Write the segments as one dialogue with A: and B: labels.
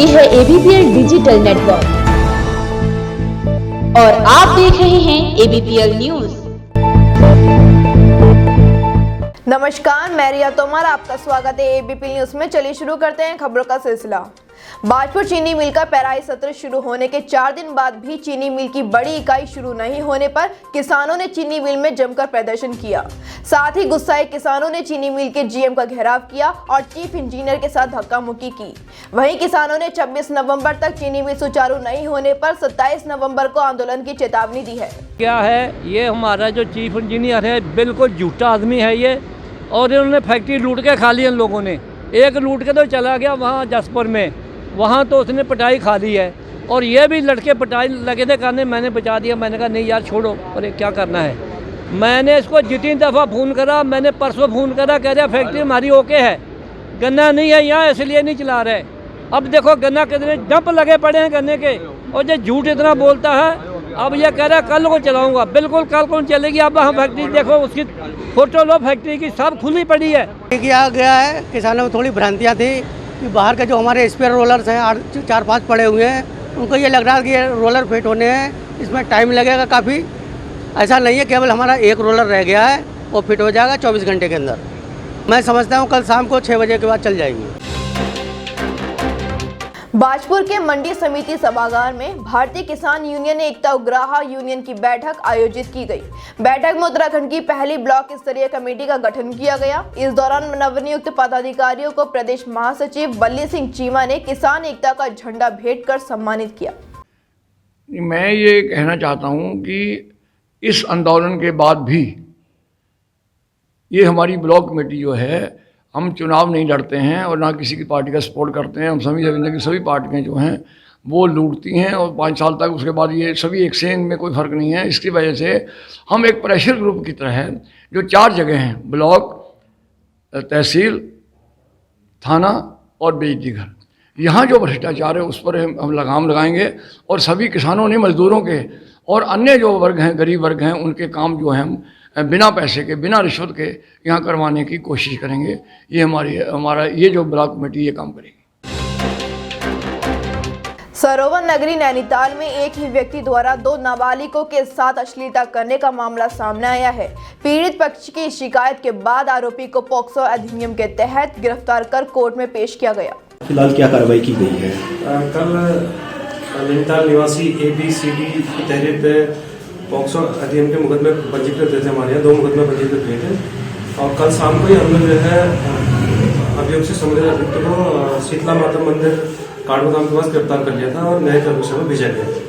A: ये है ABPL digital network और आप देख रहे हैं ABPL न्यूज।
B: नमस्कार, मैं रिया तोमर, आपका स्वागत है ABPL न्यूज में। चलिए शुरू करते हैं खबरों का सिलसिला। बाजपुर चीनी मिल का पेराई सत्र शुरू होने के 4 दिन बाद भी चीनी मिल की बड़ी इकाई शुरू नहीं होने पर किसानों ने चीनी मिल में जमकर प्रदर्शन किया। साथ ही गुस्साए किसानों ने चीनी मिल के GM का घेराव किया और चीफ इंजीनियर के साथ धक्का मुक्की की। वहीं किसानों ने 26 नवंबर तक चीनी मिल सुचारू नहीं होने पर 27 नवंबर को आंदोलन की चेतावनी दी है।
C: क्या है ये हमारा जो चीफ इंजीनियर है, बिल्कुल झूठा आदमी है ये, और इन्होंने फैक्ट्री लूट के खा ली। इन लोगों ने एक लूट के तो चला गया वहाँ जसपुर में, वहाँ तो उसने पिटाई खा ली है। और ये भी लड़के पिटाई लगे थे करने, मैंने बचा दिया। मैंने कहा नहीं यार छोड़ो, अरे क्या करना है। मैंने इसको जितनी दफ़ा फ़ोन करा, मैंने परसों फ़ोन करा, कह रहा फैक्ट्री हमारी ओके है, गन्ना नहीं है यहाँ इसलिए नहीं चला रहे। अब देखो गन्ना कितने डंप लगे पड़े हैं गन्ने के, और ये झूठ इतना बोलता है। अब ये कह रहा है कल को चलाऊंगा, बिल्कुल कल को चलेगी। अब वहाँ फैक्ट्री देखो, उसकी फोटो लो, फैक्ट्री की सब खुली पड़ी है।
D: किया गया है, किसानों में थोड़ी भ्रांतियाँ थी कि बाहर के जो हमारे स्पेयर रोलर्स हैं 4-5 पड़े हुए हैं, उनको ये लग रहा है कि ये रोलर फिट होने हैं, इसमें टाइम लगेगा काफ़ी। ऐसा नहीं है, केवल हमारा एक रोलर रह गया है, वो फिट हो जाएगा 24 घंटे के अंदर। मैं समझता हूँ कल शाम को 6 बजे के बाद चल जाएंगे।
B: बाजपुर के मंडी समिति सभागार में भारतीय किसान यूनियन ने एकता उग्राहा यूनियन की बैठक आयोजित की गई। बैठक में उत्तराखंड की पहली ब्लॉक स्तरीय कमेटी का गठन किया गया। इस दौरान नवनियुक्त पदाधिकारियों को प्रदेश महासचिव बल्ली सिंह चीमा ने किसान एकता का झंडा भेंट कर सम्मानित किया।
E: मैं ये कहना चाहता हूँ कि इस आंदोलन के बाद भी ये हमारी ब्लॉक कमेटी जो है, हम चुनाव नहीं लड़ते हैं और ना किसी की पार्टी का सपोर्ट करते हैं। हम समझते कि सभी पार्टियां जो हैं वो लूटती हैं और 5 साल तक उसके बाद ये सभी एक से इनमें कोई फ़र्क नहीं है। इसकी वजह से हम एक प्रेशर ग्रुप की तरह है, जो 4 जगह हैं, ब्लॉक, तहसील, थाना और बेइज्जती घर। यहाँ जो भ्रष्टाचार है उस पर हम लगाम लगाएंगे और सभी किसानों ने, मजदूरों के और अन्य जो वर्ग हैं, गरीब वर्ग हैं, उनके काम जो हैं हम बिना पैसे के, बिना रिश्वत के यहाँ करवाने की कोशिश करेंगे। ये हमारा ये जो ब्लॉक कमेटी ये काम करेगी।
B: सरोवर नगरी नैनीताल में एक ही व्यक्ति द्वारा 2 नाबालिगों के साथ अश्लीलता करने का मामला सामने आया है। पीड़ित पक्ष की शिकायत के बाद आरोपी को पोक्सो अधिनियम के तहत गिरफ्तार कर कोर्ट में पेश किया गया।
F: फिलहाल क्या कार्रवाई की गई है?
G: कल नैनीताल निवासी ABCD की तहरीर पे पोक्सो अधिनियम के मुकदमे पंजीकृत थे हमारे यहाँ, 2 मुकदमे पंजीकृत हुए थे। और कल शाम को ही हमने जो है अभियोग से संबंधित अभियुक्त को शीतला माता मंदिर काठगोदाम के पास गिरफ्तार कर लिया था और न्यायिक अनुसार में भेजा गया।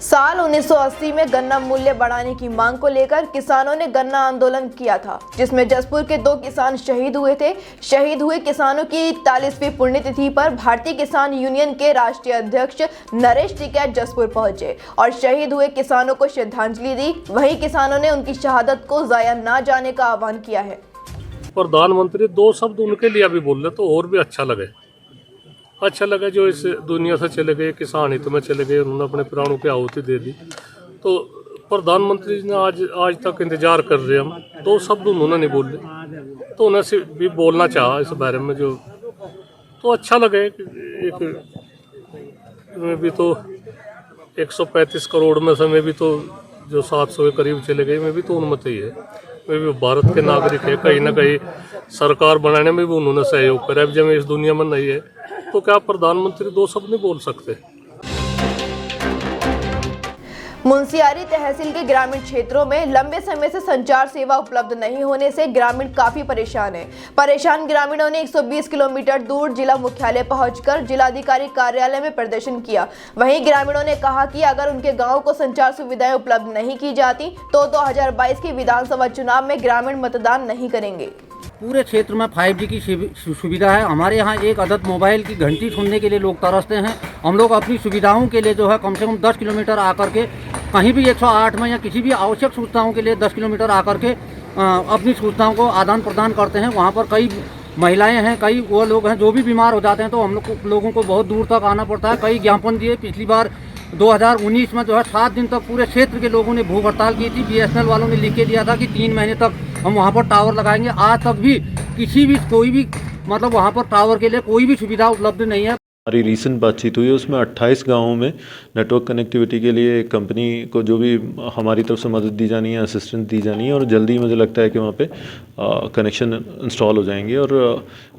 B: साल 1980 में गन्ना मूल्य बढ़ाने की मांग को लेकर किसानों ने गन्ना आंदोलन किया था, जिसमें जसपुर के 2 किसान शहीद हुए थे। शहीद हुए किसानों की 41वीं पुण्यतिथि पर भारतीय किसान यूनियन के राष्ट्रीय अध्यक्ष नरेश टिकैत जसपुर पहुंचे और शहीद हुए किसानों को श्रद्धांजलि दी। वहीं किसानों ने उनकी शहादत को जाया न जाने का आह्वान किया है।
H: प्रधानमंत्री 2 शब्द उनके लिए भी बोल रहे तो और भी अच्छा लगे जो इस दुनिया से चले गए, किसान हित में चले गए, उन्होंने अपने प्राणों की आहुति दे दी। तो प्रधानमंत्री ने आज तक इंतजार कर रहे हम, 2 शब्द उन्होंने नहीं बोले, तो उन्हें भी बोलना चाहा इस बारे में जो तो अच्छा लगे। एक में भी तो 135 करोड़ में से में भी तो जो 700 के करीब चले गए, में भी तो उन्मत ही है। वे भी भारत के नागरिक है, कहीं ना कहीं सरकार बनाने में भी उन्होंने सहयोग करा। अब जब इस दुनिया में नहीं है तो क्या प्रधानमंत्री 2 शब्द नहीं बोल सकते?
B: मुंशियारी तहसील के ग्रामीण क्षेत्रों में लंबे समय से संचार सेवा उपलब्ध नहीं होने से ग्रामीण काफी परेशान हैं। परेशान ग्रामीणों ने 120 किलोमीटर दूर जिला मुख्यालय पहुंचकर जिलाधिकारी कार्यालय में प्रदर्शन किया। वहीं ग्रामीणों ने कहा कि अगर उनके गांव को संचार सुविधाएं उपलब्ध नहीं की जाती तो 2022 की विधानसभा चुनाव में ग्रामीण मतदान नहीं करेंगे।
I: पूरे क्षेत्र में 5G की सुविधा है। हमारे यहाँ एक अदद मोबाइल की घंटी सुनने के लिए लोग तरसते हैं। हम लोग अपनी सुविधाओं के लिए जो है कम से कम 10 किलोमीटर आकर के कहीं भी 108 में या किसी भी आवश्यक सूचनाओं के लिए 10 किलोमीटर आकर के अपनी सूचनाओं को आदान प्रदान करते हैं। वहाँ पर कई महिलाएं हैं, कई वो लोग हैं जो भी बीमार हो जाते हैं, तो हम लोगों को बहुत दूर तक आना पड़ता है। कई ज्ञापन दिए। पिछली बार 2019 में जो है 7 दिन तक पूरे क्षेत्र के लोगों ने भूख हड़ताल की थी। BSNL वालों ने लिख के दिया था कि 3 महीने तक हम वहाँ पर टावर लगाएंगे। आज तक भी कोई भी मतलब वहाँ पर टावर के लिए कोई भी सुविधा उपलब्ध नहीं है।
J: हमारी रीसेंट बातचीत हुई है, उसमें 28 गाँवों में नेटवर्क कनेक्टिविटी के लिए एक कंपनी को जो भी हमारी तरफ से मदद दी जानी है, असिस्टेंस दी जानी है, और जल्दी मुझे लगता है कि वहाँ पे कनेक्शन इंस्टॉल हो जाएंगे और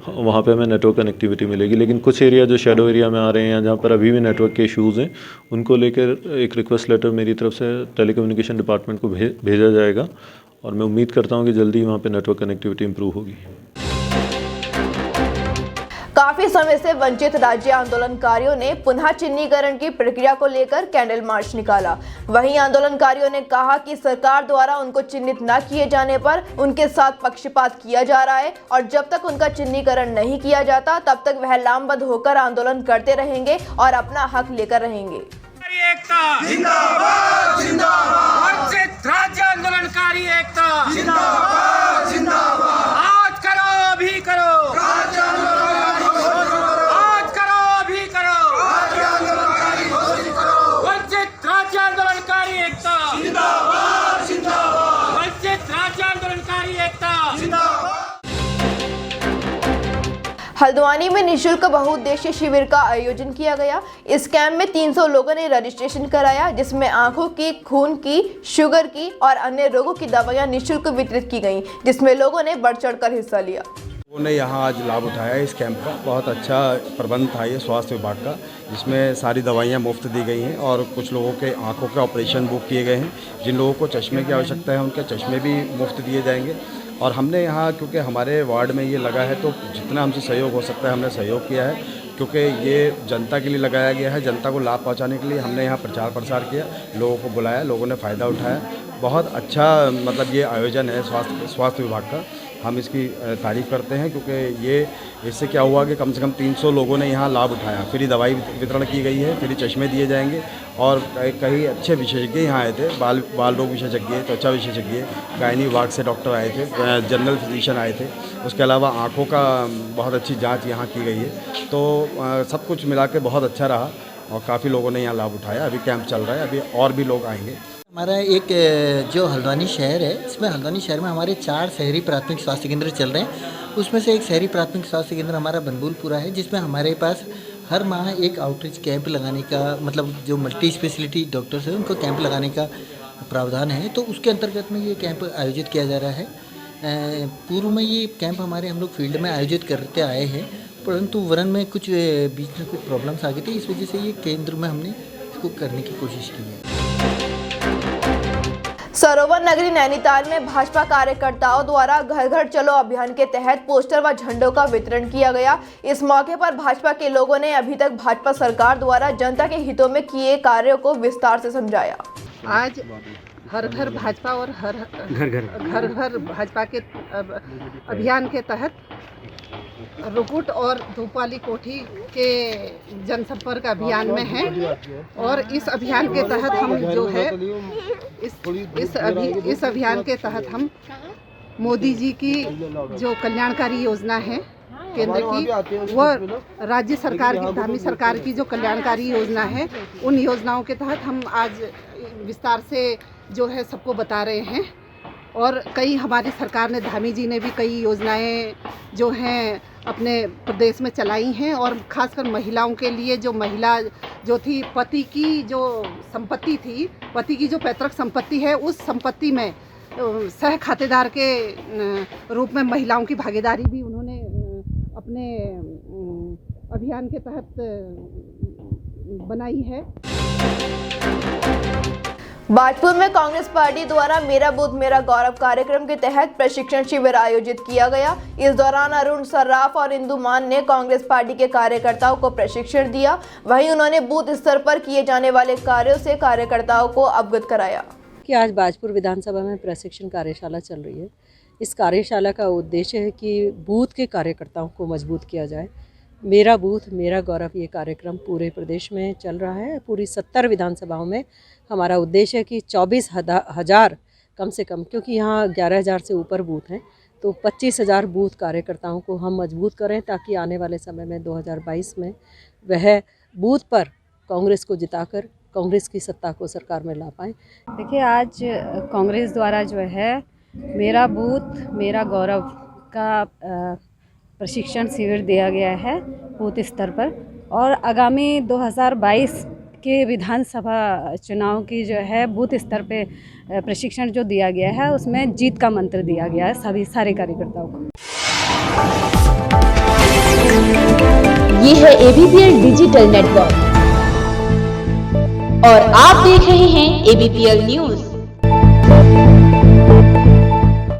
J: वहाँ पे हमें नेटवर्क कनेक्टिविटी मिलेगी। लेकिन कुछ एरिया जो शेडो एरिया में आ रहे हैं, जहाँ पर अभी भी नेटवर्क के इश्यूज़ हैं, उनको लेकर एक रिक्वेस्ट लेटर मेरी तरफ से टेलीकम्युनिकेशन डिपार्टमेंट को भेजा जाएगा और मैं उम्मीद करता हूँ कि जल्दी वहाँ पर नेटवर्क कनेक्टिविटी इम्प्रूव होगी।
B: काफी समय से वंचित राज्य आंदोलनकारियों ने पुनः चिन्हीकरण की प्रक्रिया को लेकर कैंडल मार्च निकाला। वहीं आंदोलनकारियों ने कहा कि सरकार द्वारा उनको चिन्हित न किए जाने पर उनके साथ पक्षपात किया जा रहा है और जब तक उनका चिन्हीकरण नहीं किया जाता तब तक वह लामबंद होकर आंदोलन करते रहेंगे और अपना हक लेकर रहेंगे।
K: एकता जिंदाबाद जिंदाबाद, वंचित राज्य आंदोलनकारी एकता जिंदाबाद जिंदाबाद, आज करो अभी करो, आज करो अभी करो, वंचित राज्य आंदोलनकारी एकता जिंदाबाद जिंदाबाद, वंचित राज्य आंदोलनकारी एकता जिंदाबाद।
B: हल्द्वानी में निःशुल्क बहुउद्देशीय शिविर का आयोजन किया गया। इस कैंप में 300 लोगों ने रजिस्ट्रेशन कराया, जिसमें आंखों की, खून की, शुगर की और अन्य रोगों की दवाइयां निःशुल्क वितरित की गईं, जिसमें लोगों ने बढ़ चढ़कर हिस्सा लिया।
F: लोगों ने यहाँ आज लाभ उठाया इस कैंप का। बहुत अच्छा प्रबंध था ये स्वास्थ्य विभाग का, जिसमें सारी दवाइयाँ मुफ्त दी गई हैं और कुछ लोगों के आँखों के ऑपरेशन बुक किए गए हैं। जिन लोगों को चश्मे की आवश्यकता है उनके चश्मे भी मुफ्त दिए जाएंगे। और हमने यहाँ, क्योंकि हमारे वार्ड में ये लगा है, तो जितना हमसे सहयोग हो सकता है हमने सहयोग किया है, क्योंकि ये जनता के लिए लगाया गया है। जनता को लाभ पहुँचाने के लिए हमने यहाँ प्रचार प्रसार किया, लोगों को बुलाया, लोगों ने फ़ायदा उठाया। बहुत अच्छा मतलब ये आयोजन है स्वास्थ्य विभाग का, हम इसकी तारीफ़ करते हैं, क्योंकि ये इससे क्या हुआ कि कम से कम 300 लोगों ने यहाँ लाभ उठाया। फ्री दवाई वितरण की गई है, फ्री चश्मे दिए जाएंगे और कई अच्छे विशेषज्ञ यहाँ आए थे। बाल रोग विशेषज्ञ, त्वचा विशेषज्ञ, गायनी विभाग से डॉक्टर आए थे, जनरल फिजिशियन आए थे। उसके अलावा आँखों का बहुत अच्छी जाँच यहाँ की गई है। तो सब कुछ मिला के बहुत अच्छा रहा और काफ़ी लोगों ने यहाँ लाभ उठाया। अभी कैंप चल रहा है, अभी और भी लोग आएंगे।
L: हमारा एक जो हल्द्वानी शहर है, इसमें हल्द्वानी शहर में हमारे 4 शहरी प्राथमिक स्वास्थ्य केंद्र चल रहे हैं। उसमें से एक शहरी प्राथमिक स्वास्थ्य केंद्र हमारा बनबुलपुरा है, जिसमें हमारे पास हर माह एक आउटरीच कैंप लगाने का, मतलब जो मल्टी स्पेशलिटी डॉक्टर्स हैं उनको कैंप लगाने का प्रावधान है। तो उसके अंतर्गत में ये कैंप आयोजित किया जा रहा है। पूर्व में ये कैंप हम लोग फील्ड में आयोजित करते आए हैं, परंतु वरन में कुछ बीच में कुछ प्रॉब्लम्स आ गई थी, इस वजह से ये केंद्र में हमने इसको करने की कोशिश की है।
B: सरोवर नगरी नैनीताल में भाजपा कार्यकर्ताओं द्वारा घर घर चलो अभियान के तहत पोस्टर व झंडों का वितरण किया गया। इस मौके पर भाजपा के लोगों ने अभी तक भाजपा सरकार द्वारा जनता के हितों में किए कार्यों को विस्तार से समझाया।
M: आज हर घर भाजपा और हर घर भाजपा के अभियान के तहत रुकुट और धूपवाली कोठी के जनसंपर्क अभियान में हैं और इस अभियान के तहत हम जो है इस अभियान के तहत हम मोदी जी की जो कल्याणकारी योजना है केंद्र की, वो राज्य सरकार की, धामी सरकार की जो कल्याणकारी योजना है, उन योजनाओं के तहत हम आज विस्तार से जो है सबको बता रहे हैं। और कई हमारी सरकार ने, धामी जी ने भी कई योजनाएं जो हैं अपने प्रदेश में चलाई हैं और ख़ासकर महिलाओं के लिए, जो महिला जो थी, पति की जो संपत्ति थी, पति की जो पैतृक संपत्ति है, उस संपत्ति में सह खातेदार के रूप में महिलाओं की भागीदारी भी उन्होंने अपने अभियान के तहत बनाई है।
B: बाजपुर में कांग्रेस पार्टी द्वारा मेरा बूथ मेरा गौरव कार्यक्रम के तहत प्रशिक्षण शिविर आयोजित किया गया। इस दौरान अरुण सर्राफ और इंदु मान ने कांग्रेस पार्टी के कार्यकर्ताओं को प्रशिक्षण दिया। वहीं उन्होंने बूथ स्तर पर किए जाने वाले कार्यों से कार्यकर्ताओं को अवगत कराया।
N: कि आज बाजपुर विधानसभा में प्रशिक्षण कार्यशाला चल रही है। इस कार्यशाला का उद्देश्य है कि बूथ के कार्यकर्ताओं को मजबूत किया जाए। मेरा बूथ मेरा गौरव ये कार्यक्रम पूरे प्रदेश में चल रहा है। पूरी 70 विधानसभाओं में हमारा उद्देश्य है कि 24,000 कम से कम, क्योंकि यहाँ 11,000 से ऊपर बूथ हैं, तो 25,000 बूथ कार्यकर्ताओं को हम मजबूत करें, ताकि आने वाले समय में 2022 में वह बूथ पर कांग्रेस को जिताकर कांग्रेस की सत्ता को सरकार में ला पाएँ।
O: देखिए, आज कांग्रेस द्वारा जो है मेरा बूथ मेरा गौरव का प्रशिक्षण शिविर दिया गया है बूथ स्तर पर, और आगामी 2022 के विधानसभा चुनाव की जो है बूथ स्तर पे प्रशिक्षण जो दिया गया है उसमें जीत का मंत्र दिया गया है सारे कार्यकर्ताओं को।
A: ये है ABPL डिजिटल नेटवर्क और आप देख रहे हैं ABPL न्यूज।